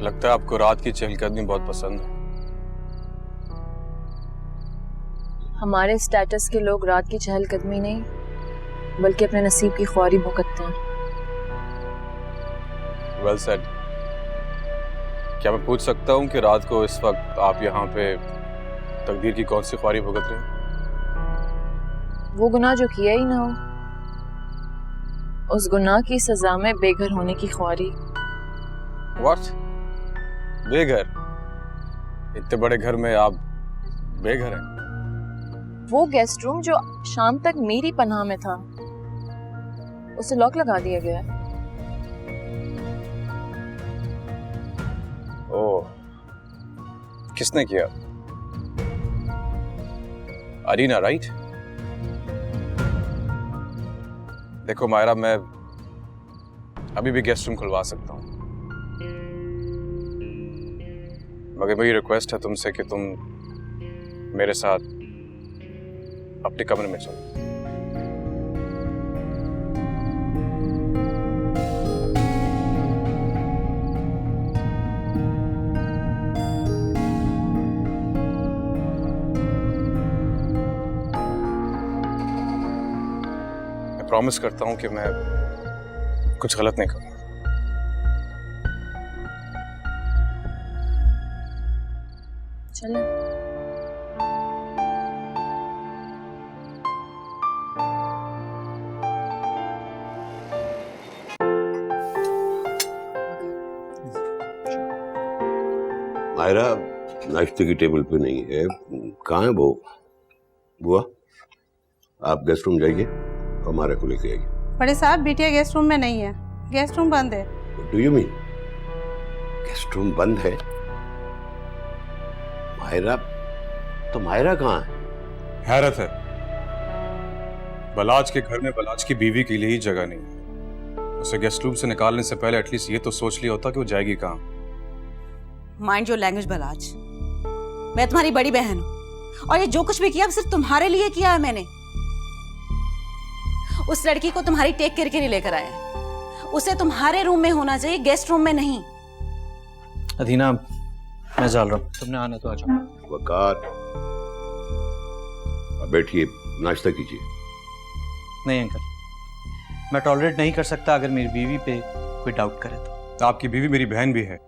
लगता है आपको रात की चहलकदमी बहुत पसंद है। हमारे स्टेटस के लोग रात की चहलकदमी नहीं बल्कि अपने नसीब की ख्वारी भुगतते हैं। Well said. क्या मैं पूछ सकता हूँ कि रात को इस वक्त आप यहाँ पे तकदीर की कौन सी ख्वारी भुगत रहे हैं? वो गुनाह जो किया ही ना हो, उस गुनाह की सजा में बेघर होने की ख्वारी। व्हाट? बेघर? इतने बड़े घर में आप बेघर हैं? वो गेस्ट रूम जो शाम तक मेरी पनाह में था, उसे लॉक लगा दिया गया है। ओह, किसने किया? अरीना, राइट? देखो मायरा, मैं अभी भी गेस्ट रूम खुलवा सकता हूँ, मगर मेरी रिक्वेस्ट है तुमसे कि तुम मेरे साथ अपने कमरे में चलो। मैं प्रॉमिस करता हूं कि मैं कुछ गलत नहीं करूंगा। चलो। मायरा नाश्ते की टेबल पे नहीं है, कहाँ है वो? बुआ, आप गेस्ट रूम जाइए, हमारे को लेके आइए। बड़े साहब, बिटिया गेस्ट रूम में नहीं है, गेस्ट रूम बंद है। Do you mean guest room बंद है? मायरा, तो मायरा कहाँ है? हैरत है, बलाज के घर में बलाज की बीवी के लिए ही जगह नहीं है। उसे गेस्ट रूम से निकालने से पहले एटलीस्ट ये तो सोच लिया होता कि वो जाएगी कहाँ। माइंड योर लैंग्वेज बलाज, मैं तुम्हारी बड़ी बहन हूं और ये जो कुछ भी किया सिर्फ तुम्हारे लिए किया है मैंने। उस लड़की को तुम्हारी टेक केयर के लिए लेकर आया है, उसे तुम्हारे रूम में होना चाहिए, गेस्ट रूम में नहीं। अदीना, मैं चल रहा हूँ, तुमने आना तो आ जाओ। वकार, अब बैठिए, नाश्ता कीजिए। नहीं अंकल, मैं टॉलरेट नहीं कर सकता अगर मेरी बीवी पे कोई डाउट करे तो। आपकी बीवी मेरी बहन भी है,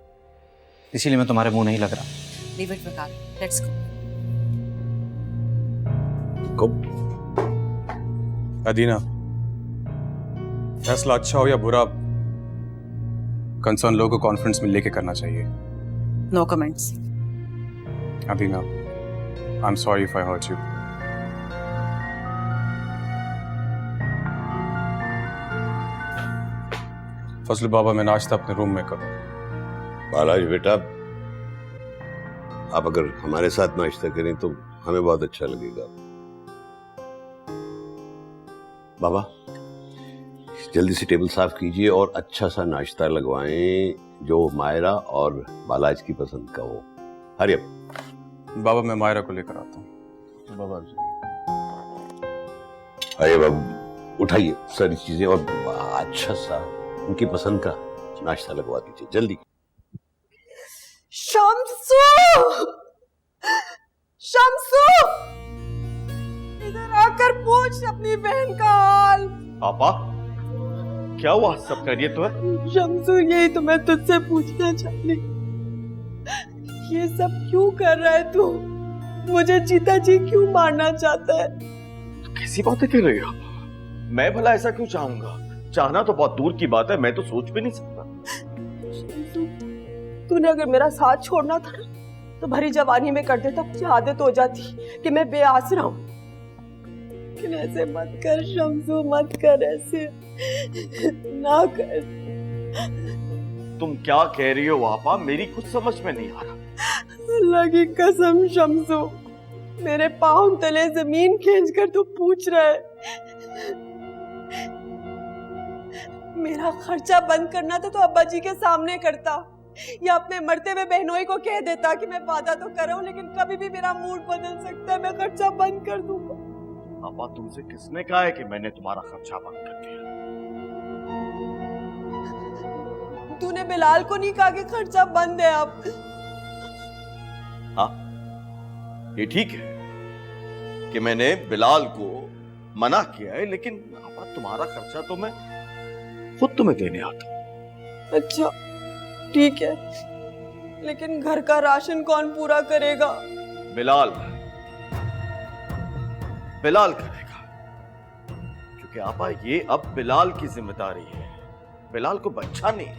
इसीलिए मैं तुम्हारे मुंह नहीं लग रहा। Leave it Waqar, let's go. अदीना, फैसला अच्छा हो या बुरा, कंसर्न लोगों को कॉन्फ्रेंस में लेके करना चाहिए। No comments. Adina, I am sorry if I hurt you. Fazal Baba मैं नाश्ता अपने रूम में करूँ। बालाज बेटा, आप अगर हमारे साथ नाश्ता करें तो हमें बहुत अच्छा लगेगा। बाबा जल्दी से टेबल साफ कीजिए और अच्छा सा नाश्ता लगवाएं जो मायरा और बालाज की पसंद का हो। Hurry up. बाबा मैं मायरा को लेकर आता हूँ। बाबा अरे बाबू उठाइए सारी चीजें और अच्छा सा उनकी पसंद का नाश्ता लगवा दीजिए जल्दी। शम्सू, शम्सू, इधर आकर पूछ अपनी बहन का हाल। पापा क्या हुआ, सब खैरियत तो है? शम्सू यही तो मैं तुझसे पूछना चाहती, ये सब क्यों कर रहा है तू? मुझे जीता जी क्यों मारना चाहता है? कैसी बातें कर रही हो? मैं भला ऐसा क्यों चाहूंगा? चाहना तो बहुत दूर की बात है, मैं तो सोच भी नहीं सकता। तूने अगर मेरा साथ छोड़ना था ना तो भरी जवानी में कर देता, मुझे आदत हो जाती कि मैं बेआसरा हूं। लेकिन ऐसे मत कर शम्सू, मत कर, ऐसे ना कर। तुम क्या कह रही हो पापा? मेरी कुछ समझ में नहीं आ रहा। अल्लाह की कसम शम्सू, मेरे पांव तले जमीन खींच कर तू पूछ रहा है। मेरा खर्चा बंद करना था तो अब्बा जी के सामने करता, या अपने मरते हुए बहनोई को कह देता कि मैं वादा तो कर रहा हूं लेकिन कभी भी मेरा मूड बदल सकता है, मैं खर्चा बंद कर दूंगा। पापा तुमसे किसने कहा है कि मैंने तुम्हारा खर्चा बंद कर दिया? तूने बिलाल को नहीं कहा कि खर्चा बंद है अब? हाँ ये ठीक है कि मैंने बिलाल को मना किया है, लेकिन पापा तुम्हारा खर्चा तो मैं खुद तुम्हें देने आता हूं। अच्छा ठीक है, लेकिन घर का राशन कौन पूरा करेगा? बिलाल करेगा, क्योंकि आपा ये अब बिलाल की जिम्मेदारी है। बिलाल को बच्चा नहीं,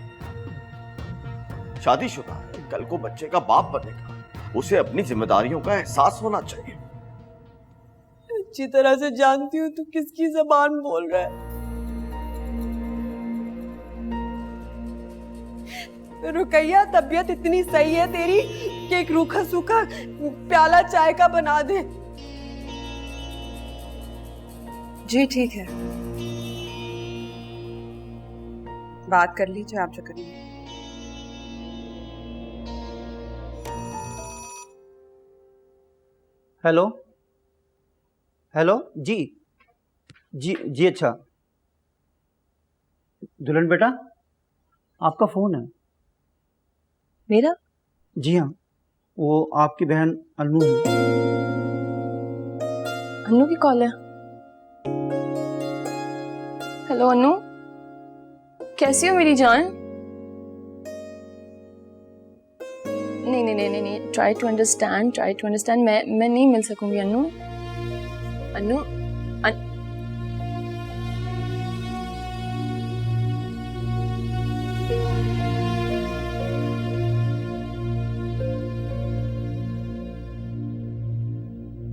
शादीशुदा है, कल को बच्चे का बाप बनेगा, उसे अपनी जिम्मेदारियों का एहसास होना चाहिए। अच्छी तरह से जानती हूँ तू किसकी जबान बोल रहा है। रुकैया तबीयत इतनी सही है तेरी कि एक रूखा सूखा प्याला चाय का बना दे। जी ठीक है, बात कर लीजिए आप जो करिए। हेलो हेलो, जी जी जी, अच्छा दुल्हन बेटा आपका फोन है। मेरा? जी हाँ, वो आपकी बहन अन्नू है। अन्नू की कॉल है? हेलो अन्नू, कैसी हो मेरी जान? नहीं नहीं नहीं नहीं, ट्राई टू अंडरस्टैंड। मैं नहीं मिल सकूंगी अन्नू। अन्नू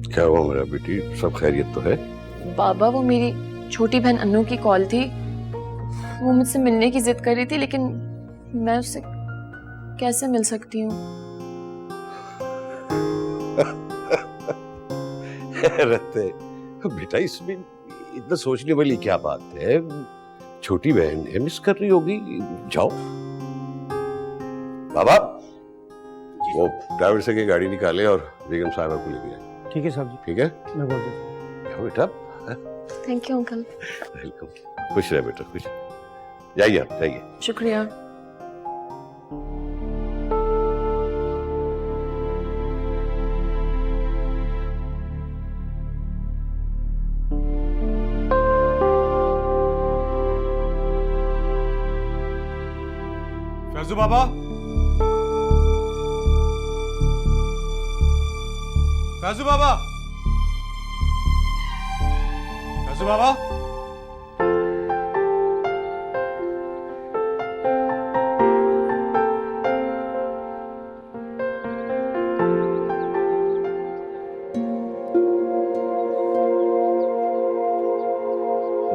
क्या हुआ मेरा बेटी, सब खैरियत तो है? बाबा वो मेरी छोटी बहन अन्नू की कॉल थी, वो मुझसे मिलने की जिद कर रही थी, लेकिन मैं उससे कैसे मिल सकती हूँ? बेटा इसमें इतना सोचने वाली क्या बात है? छोटी बहन है, मिस कर रही होगी, जाओ। बाबा वो ड्राइवर से की गाड़ी निकाले और बेगम साहबा को लेके जाए। ठीक है साहब जी। ठीक है, मैं बोल देता हूँ। बेटा थैंक यू अंकल। वेलकम, खुश रहे बेटा, खुश। जाइए आप, जाइए। शुक्रिया। फैजू बाबा, फैजू बाबा, फैजू बाबा,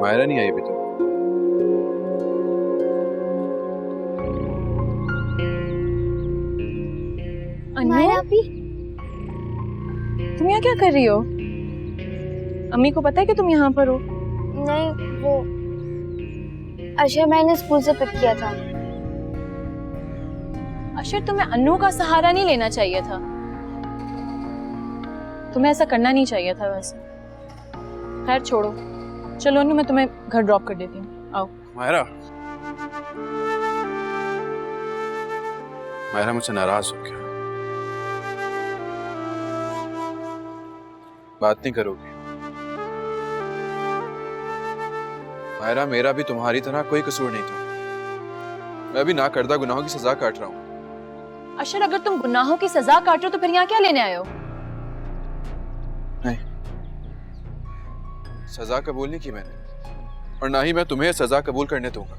मायरा नहीं आई अभी तक। मायरा भी? तुम यहाँ क्या कर रही हो? अम्मी को पता है कि तुम यहाँ पर हो? नहीं, वो अशर मैंने स्कूल से पिक किया था। अशर, तुम्हें अन्नू का सहारा नहीं लेना चाहिए था। तुम्हें ऐसा करना नहीं चाहिए था वैसे। खैर छोड़ो, चलो अन्नू मैं तुम्हें घर ड्रॉप कर देती हूँ, आओ। मायरा मुझसे नाराज हो गया। बात नहीं करोगी? मायरा, मेरा भी तुम्हारी तरह कोई कसूर नहीं था। मैं भी नाकर्दा गुनाहों की सजा काट रहा हूँ। अशर, अगर तुम गुनाहों की सजा काट रहे हो तो फिर यहाँ क्या लेने आए हो? नहीं, सजा कबूल नहीं की मैंने, और ना ही मैं तुम्हें सजा कबूल करने दूंगा।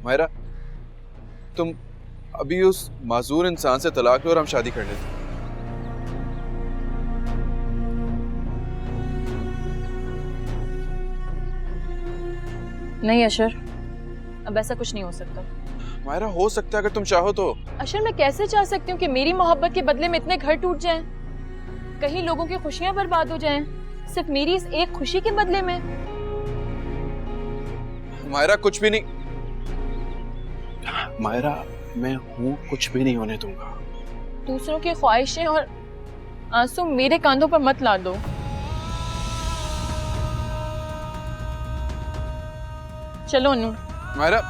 मायरा, तुम अभी उस माजूर इंसान से तलाक लो और हम शादी कर लेते हैं। नहीं अशर, अब ऐसा कुछ नहीं हो सकता। मायरा, हो सकता है अगर तुम चाहो तो। अशर, मैं कैसे चाह सकती हूँ कि मेरी मोहब्बत के बदले में इतने घर टूट जाएं, कहीं लोगों की खुशियां बर्बाद हो जाएं, सिर्फ मेरी इस एक खुशी के बदले में? मायरा, कुछ भी नहीं। मायरा, मैं हूँ, कुछ भी नहीं होने दूंगा। दूसरों की ख्वाहिशें और आंसू मेरे कांधों पर मत ला दो। चलो अनु। मायरा,